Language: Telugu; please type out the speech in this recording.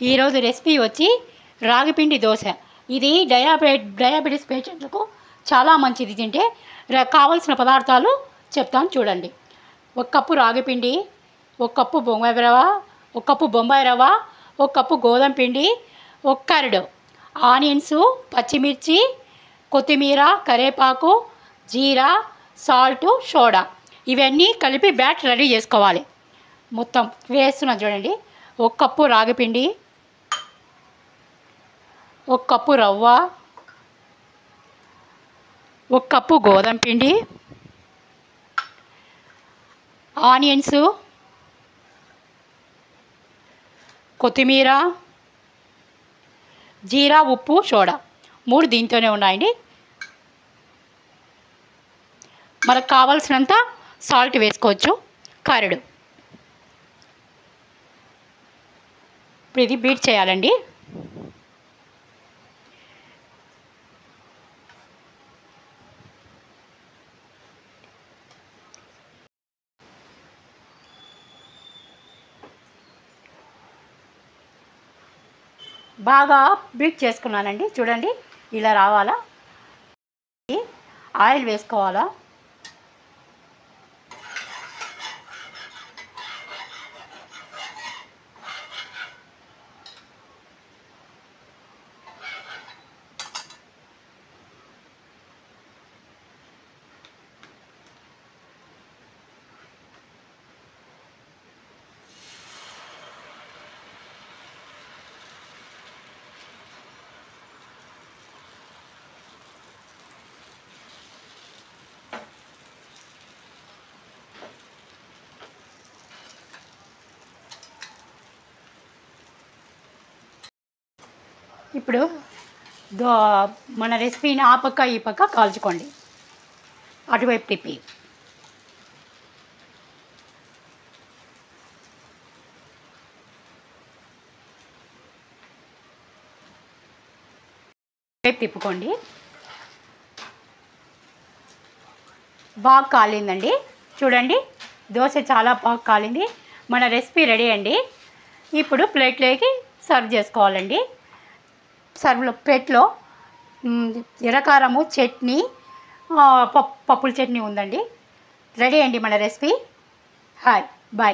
ఈరోజు రెసిపీ వచ్చి రాగిపిండి దోశ. ఇది డయాబెటీస్ పేషెంట్లకు చాలా మంచిది. తింటే కావలసిన పదార్థాలు చెప్తాను చూడండి. 1 కప్పు రాగిపిండి, 1 కప్పు బొంబాయి రవ్వ, 1 కప్పు బొంబాయి రవ్వ, 1 కప్పు గోధుమ పిండి, 1 కరడు ఆనియన్స్, పచ్చిమిర్చి, కొత్తిమీర, కరివేపాకు, జీరా, సాల్ట్, సోడా ఇవన్నీ కలిపి బ్యాటర్ రెడీ చేసుకోవాలి. మొత్తం వేస్తున్నా చూడండి. 1 కప్పు రాగిపిండి, 1 కప్పు రవ్వ, 1 కప్పు గోధుమ పిండి, ఆనియన్స్, కొత్తిమీర, జీరా, ఉప్పు, సోడా 3 దీంతోనే ఉన్నాయండి. మనకు కావాల్సినంత సాల్ట్ వేసుకోవచ్చు. కరడు. ఇప్పుడు ఇది బీట్ చేయాలండి. బాగా బీట్ చేసుకున్నానండి. చూడండి ఇలా రావాలా. ఆయిల్ వేసుకోవాలా. ఇప్పుడు మన రెసిపీని ఆ పక్క ఈ పక్క కాల్చుకోండి. అటువైపు తిప్పి వైపు తిప్పుకోండి. బాగా కాలిందండి. చూడండి దోశ చాలా బాగా కాలింది. మన రెసిపీ రెడీ అండి. ఇప్పుడు ప్లేట్లోకి సర్వ్ చేసుకోవాలండి. ప్లేట్లో ఎర్రకారము, చట్నీ, పప్పుల చట్నీ ఉందండి. రెడీ అండి మన రెసిపీ. Hi bye.